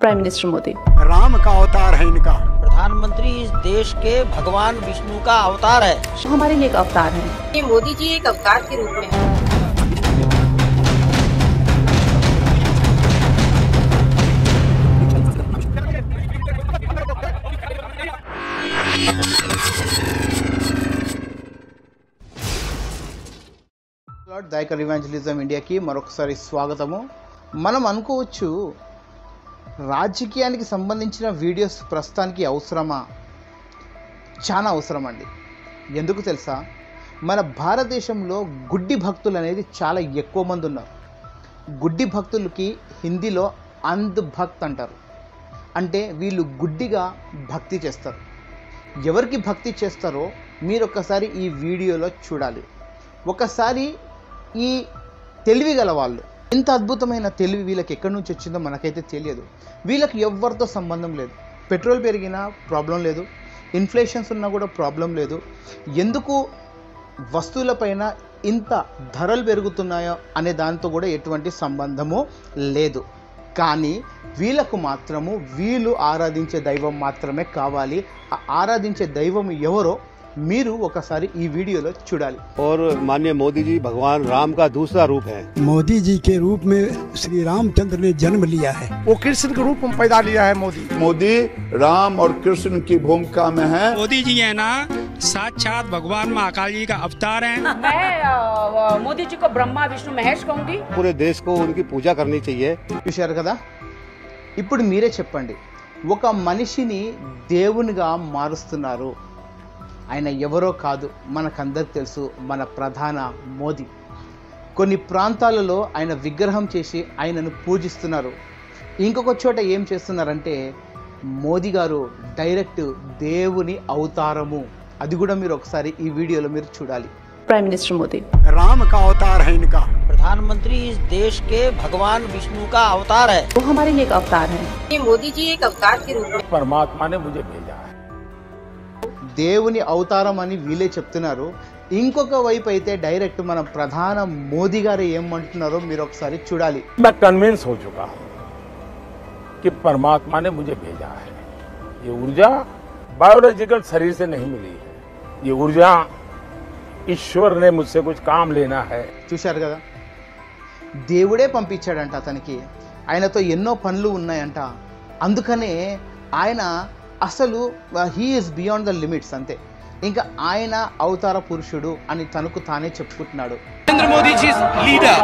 Prime minister Modi Ram का अवतार है इनका। प्रधानमंत्री इस देश के भगवान विष्णु का अवतार है। वो हमारे लिए एक अवतार है। ये मोदी जी एक अवतार के रूप में हैं। దైకర్ ఇవాంజలిజం ఇండియాకి మరొకసారి స్వాగతము. మనం అనుకోవచ్చు రాజకీయానికి సంబంధించిన వీడియోస్ ప్రస్తుతానికి అవసరమా? చాలా అవసరం అండి. ఎందుకు తెలుసా? మన భారతదేశంలో గుడ్డి భక్తులు అనేది చాలా ఎక్కువ మంది ఉన్నారు. గుడ్డి భక్తులకి హిందీలో అంధ్ భక్త్ అంటారు. అంటే వీళ్ళు గుడ్డిగా భక్తి చేస్తారు. ఎవరికి భక్తి చేస్తారో మీరు ఒకసారి ఈ వీడియోలో చూడాలి. ఒకసారి ఈ తెలివి గల వాళ్ళు, ఇంత అద్భుతమైన తెలివి వీళ్ళకి ఎక్కడి నుంచి వచ్చిందో మనకైతే తెలియదు. వీళ్ళకి ఎవరితో సంబంధం లేదు. పెట్రోల్ పెరిగినా ప్రాబ్లం లేదు, ఇన్ఫ్లేషన్స్ ఉన్నా కూడా ప్రాబ్లం లేదు. ఎందుకు వస్తువులపైన ఇంత ధరలు పెరుగుతున్నాయో అనే దాంతో కూడా ఎటువంటి సంబంధము లేదు. కానీ వీళ్ళకు మాత్రము వీళ్ళు ఆరాధించే దైవం మాత్రమే కావాలి. ఆ ఆరాధించే దైవం ఎవరో మీరు ఒకసారి ఈ వీడియోలో చూడాలి. और माननीय मोदी जी भगवान राम का दूसरा रूप है. मोदी जी के रूप में श्री रामचंद्र ने जन्म लिया है. वो कृष्ण के रूप में पैदा लिया है मोदी राम और कृष्ण की भूमिका में है. मोदी जी है ना साक्षात भगवान महाकाल जी का अवतार है. मैं मोदी जी को ब्रह्मा विष्णु महेश कहूंगी. पूरे देश को उनकी पूजा करनी चाहिए. చూశారు కదా? ఇప్పుడు మీరే చెప్పండి, ఒక మనిషిని దేవునిగా మారుస్తున్నారు. ఆయన ఎవరో కాదు, మనకందరికి తెలుసు, మన ప్రధాన మోదీ. కొన్ని ప్రాంతాలలో ఆయన విగ్రహం చేసి ఆయనను పూజిస్తున్నారు. ఇంకొక చోట ఏం చేస్తున్నారంటే మోదీ గారు డైరెక్ట్ దేవుని అవతారము. అది కూడా మీరు ఒకసారి ఈ వీడియోలో మీరు చూడాలి. प्राइम मिनिस्टर मोदी राम का अवतार है इनका। प्रधानमंत्री इस देश के भगवान विष्णु का अवतार है। वो हमारे लिए एक अवतार है। ये मोदी जी एक अवतार के रूप में परमात्मा ने मुझे भेजा है. దేవుని అవతారం అని వీళ్ళే చెప్తున్నారు. ఇంకొక వైపు అయితే డైరెక్ట్ మన ప్రధాన మోదీ గారు ఏమంటున్నారో మీరు ఒకసారి చూడాలి. मैं कन्विंस हो चुका हूँ कि परमात्मा ने मुझे भेजा है. ये ऊर्जा बायोलॉजिकल शरीर से नहीं मिली है. ये ऊर्जा ईश्वर ने मुझसे कुछ काम लेना है. చూశారు కదా? దేవుడే పంపించాడంట అతనికి. ఆయనతో ఎన్నో పనులు ఉన్నాయంట. అందుకనే ఆయన అసలు he is beyond the limits అంతే. ఇంకా ఆయన అవతార పురుషుడు అని తనకు తానే చెప్పుకుంటున్నాడు. Narendra Modi ji's leader.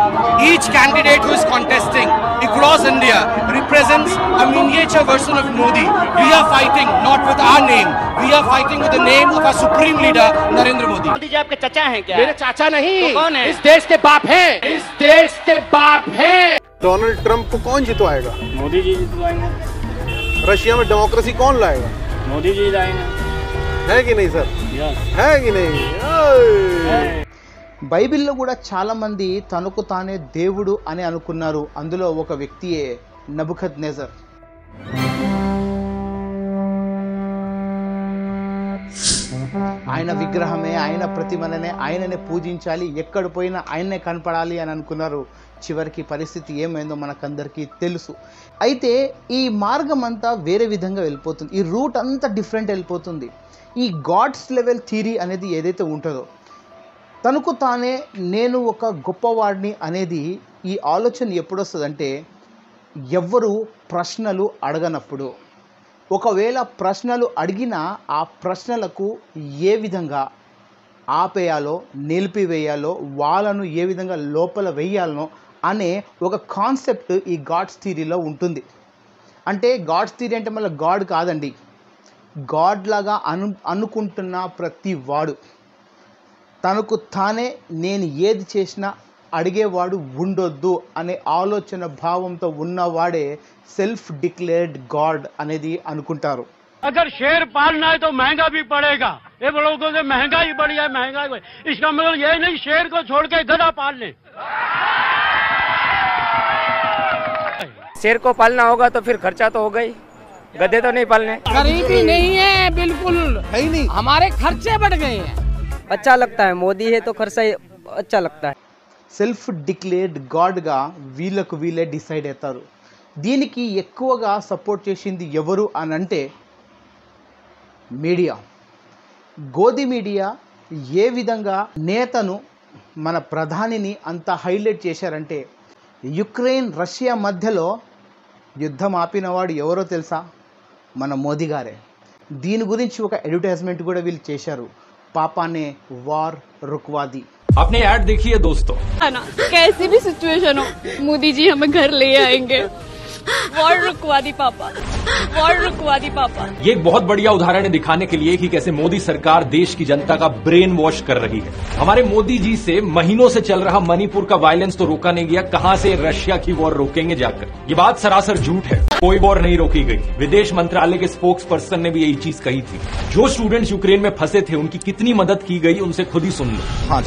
Each candidate who is contesting across India represents a miniature version of Modi. We are fighting not with our name. We are fighting with the name of our supreme leader Narendra Modi. Modi ji आपके चाचा हैं क्या? मेरे चाचा नहीं, तो कौन है? इस देश के बाप हैं. इस देश के बाप हैं. डोनाल्ड ट्रंप को कौन जितवाएगा? मोदी जी जितवाएंगे. रशिया में डेमोक्रेसी कौन लाएगा? मोदी जी लाएंगे. है कि नहीं सर? है कि नहीं? బైబిల్లో కూడా చాలా మంది తనకు తానే దేవుడు అని అనుకున్నారు. అందులో ఒక వ్యక్తియే నబుకద్నెజర్. ఆయన విగ్రహమే, ఆయన ప్రతిమనే, ఆయననే పూజించాలి, ఎక్కడ పోయినా ఆయన్నే కనపడాలి అని అనుకున్నారు. చివరికి పరిస్థితి ఏమైందో మనకందరికీ తెలుసు. అయితే ఈ మార్గం అంతా వేరే విధంగా వెళ్ళిపోతుంది. ఈ రూట్ అంతా డిఫరెంట్ వెళ్ళిపోతుంది. ఈ గాడ్స్ లెవెల్ థియరీ అనేది ఏదైతే ఉంటుందో, తనకు తానే నేను ఒక గొప్పవాడిని అనేది ఈ ఆలోచన ఎప్పుడు వస్తుందంటే ఎవ్వరు ప్రశ్నలు అడగనప్పుడు. ఒకవేళ ప్రశ్నలు అడిగినా ఆ ప్రశ్నలకు ఏ విధంగా ఆపేయాలో, నిలిపివేయాలో, వాళ్ళను ఏ విధంగా లోపల వేయాలనో అనే ఒక కాన్సెప్ట్ ఈ గాడ్స్ థియరీలో ఉంటుంది. అంటే గాడ్స్ థియరీ అంటే మళ్ళీ గాడ్ కాదండి. గాడ్ లాగా అనుకుంటున్న ప్రతి వాడు తనకు తానే నేను ఏది చేసినా అడిగేవాడు ఉండొద్దు అనే ఆలోచన భావంతో ఉన్నవాడే సెల్ఫ్ డిక్లేర్డ్ గాడ్ అనేది అనుకుంటారు. अगर शेर पालना है तो महंगा भी पड़ेगा. ये लोगों से महंगाई बढ़ी है, महंगाई बढ़ी. इसका मतलब ये नहीं शेर को छोड़ के गधा पाल ले. शेर को पालना होगा तो फिर खर्चा तो होगा ही, गधे तो नहीं पालने. गरीबी नहीं है, बिल्कुल है ही नहीं. हमारे खर्चे बढ़ गए हैं. अच्छा लगता है, मोदी है तो खर्चा अच्छा लगता है. సెల్ఫ్ డిక్లేర్డ్ గాడ్గా వీళ్ళకు వీళ్ళే డిసైడ్ అవుతారు. దీనికి ఎక్కువగా సపోర్ట్ చేసింది ఎవరు అని అంటే మీడియా. గోధి మీడియా ఏ విధంగా నేతను మన ప్రధానిని అంత హైలైట్ చేశారంటే, యుక్రెయిన్ రష్యా మధ్యలో యుద్ధం ఆపినవాడు ఎవరో తెలుసా? మన మోదీ గారే. దీని గురించి ఒక అడ్వర్టైజ్మెంట్ కూడా వీళ్ళు చేశారు, पापा ने वार रुकवा दी. आपने ऐड देखी है दोस्तों? ना कैसी भी सिचुएशन हो, मोदी जी हमें घर ले आएंगे. वॉर रुकवा दी पापा, वॉर रुकवा दी पापा. ये एक बहुत बढ़िया उदाहरण है दिखाने के लिए कि कैसे मोदी सरकार देश की जनता का ब्रेन वॉश कर रही है. हमारे मोदी जी से महीनों से चल रहा मणिपुर का वायलेंस तो रोका नहीं गया, कहां से रशिया की वॉर रोकेंगे जाकर? ये बात सरासर झूठ है, कोई वॉर नहीं रोकी गई. विदेश मंत्रालय के स्पोक्स पर्सन ने भी यही चीज कही थी. जो स्टूडेंट्स यूक्रेन में फंसे थे उनकी कितनी मदद की गई उनसे खुद ही सुन लो. हाँ,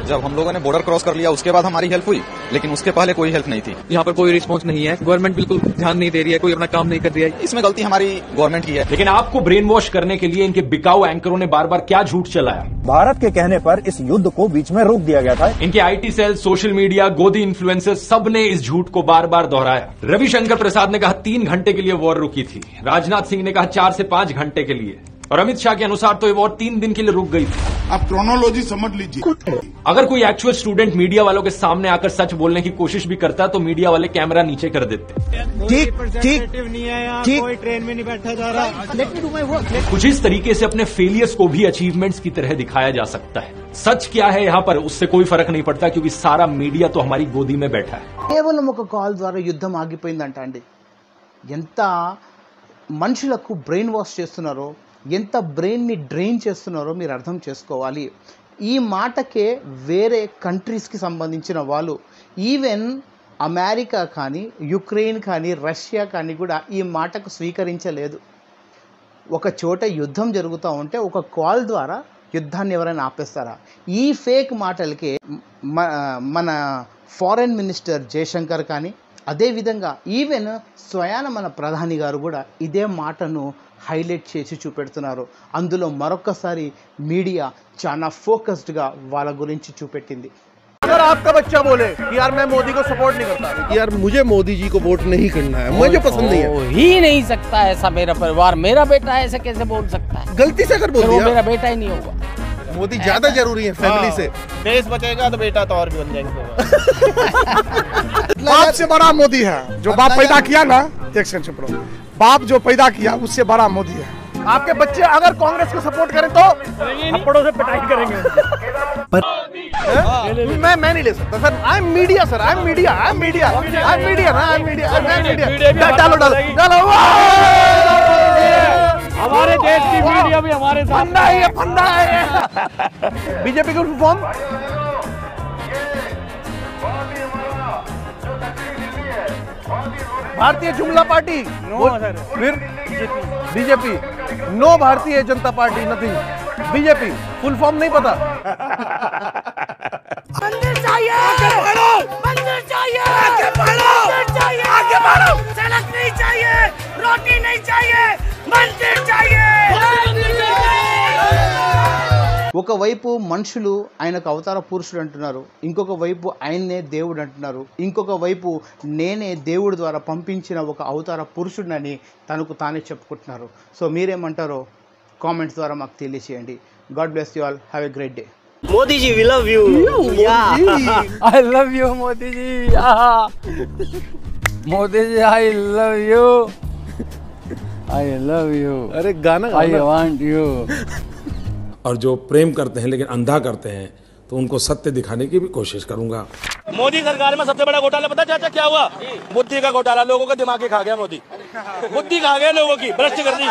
जब हम लोगों ने बॉर्डर क्रॉस कर लिया उसके बाद हमारी हेल्प हुई, लेकिन उसके पहले कोई हेल्प नहीं थी. यहाँ पर कोई रिस्पॉन्स नहीं है, गवर्नमेंट बिल्कुल ध्यान नहीं दे रही है, कोई अपना काम नहीं कर रही है. इसमें गलती हमारी गवर्नमेंट की है. लेकिन आपको ब्रेन वॉश करने के लिए इनके बिकाऊ एंकरों ने बार बार क्या झूठ चलाया? भारत के कहने पर इस युद्ध को बीच में रोक दिया गया था. इनके आईटी सेल, सोशल मीडिया, गोदी इन्फ्लुएंसर्स सब ने इस झूठ को बार बार दोहराया. रविशंकर प्रसाद ने कहा 3 घंटे के लिए वॉर रुकी थी, राजनाथ सिंह ने कहा 4 से 5 घंटे के लिए, और अमित शाह के अनुसार तो ये वॉर 3 दिन के लिए रुक गई थी. आप क्रोनोलॉजी समझ लीजिए. अगर कोई एक्चुअल स्टूडेंट मीडिया वालों के सामने आकर सच बोलने की कोशिश भी करता तो मीडिया वाले कैमरा नीचे कर देते. ठीक, कोई ट्रेन में नहीं बैठा जा रहा. कुछ इस तरीके से अपने फेलियर्स को भी अचीवमेंट्स की तरह दिखाया जा सकता है. सच क्या है यहाँ पर उससे कोई फर्क नहीं पड़ता, क्योंकि सारा मीडिया तो हमारी गोदी में बैठा है. కేవలం ఒక కాల్ ద్వారా యుద్ధం ఆగిపోయిందంట అండి. ఎంత మనుషులకు బ్రెయిన్ వాష్ చేస్తున్నారో, ఎంత బ్రెయిన్ని డ్రైన్ చేస్తున్నారో మీరు అర్థం చేసుకోవాలి. ఈ మాటకే వేరే కంట్రీస్కి సంబంధించిన వాళ్ళు, ఈవెన్ అమెరికా కానీ, యుక్రెయిన్ కానీ, రష్యా కానీ కూడా ఈ మాటకు స్వీకరించలేదు. ఒక చోట యుద్ధం జరుగుతూ ఉంటే ఒక కాల్ ద్వారా యుద్ధాన్ని ఎవరైనా ఆపేస్తారా? ఈ ఫేక్ మాటలకే మన ఫారెన్ మినిస్టర్ జయశంకర్ కానీ, అదేవిధంగా ఈవెన్ స్వయాన మన ప్రధాని గారు కూడా ఇదే మాటను హైలైట్ చేసి చూపెడుతున్నారు. అందులో మరొకసారి మీడియా చాలా ఫోకస్డ్గా వాళ్ళ గురించి చూపెట్టింది. अगर आपका बच्चा बोले कि यार मैं मोदी को सपोर्ट नहीं करता, यार मुझे मोदी जी को वोट नहीं करना है, मुझे पसंद नहीं है, हो ही नहीं सकता ऐसा. मेरा परिवार, मेरा बेटा ऐसे कैसे बोल सकता है? गलती से अगर बोल दिया, मेरा बेटा ही नहीं होगा. मोदी ज्यादा जरूरी है फैमिली से. देश बचेगा तो बेटा तो और भी बन जाएंगे. बाप से बड़ा मोदी है. जो बाप पैदा किया ना, एक सेकंड चुप रहो, बाप जो पैदा किया उससे बड़ा मोदी है. आपके बच्चे अगर कांग्रेस को सपोर्ट करें तो थप्पड़ों से पिटाई करेंगे. मैं नहीं ले सकता sir. I am media sir, I am media ना, आई एम मीडिया. डालो हमारे देश की मीडिया भी हमारे साथ फंदा है. बीजेपी का फुल फॉर्म भारतीय जुमला पार्टी. फिर BJP. No Bharatiya Janata party, nothing. BJP full form नहीं पता. मंदिर चाहिए, मंदिर चाहिए, आगे बढ़ो. सड़क नहीं चाहिए, रोटी नहीं चाहिए, मंदिर चाहिए. ఒకవైపు మనుషులు ఆయనకు అవతార పురుషుడు అంటున్నారు, ఇంకొక వైపు ఆయన్నే దేవుడు అంటున్నారు, ఇంకొక వైపు నేనే దేవుడి ద్వారా పంపించిన ఒక అవతార పురుషుడినని తనకు తానే చెప్పుకుంటున్నారు. సో మీరేమంటారో కామెంట్స్ ద్వారా మాకు తెలియజేయండి. God bless you all. Have a great day. Modi ji, we love you. I love you, Modi ji. Modi ji, I love you. I love you. अरे गाना I want you. और जो प्रेम करते हैं लेकिन अंधा करते हैं तो उनको सत्य दिखाने की भी कोशिश करूंगा. मोदी सरकार में सबसे बड़ा घोटाला पता चाचा क्या हुआ? बुद्धि का घोटाला. लोगों का दिमाग ही खा गया मोदी. बुद्धि खा गया लोगों की, भ्रष्ट कर दी.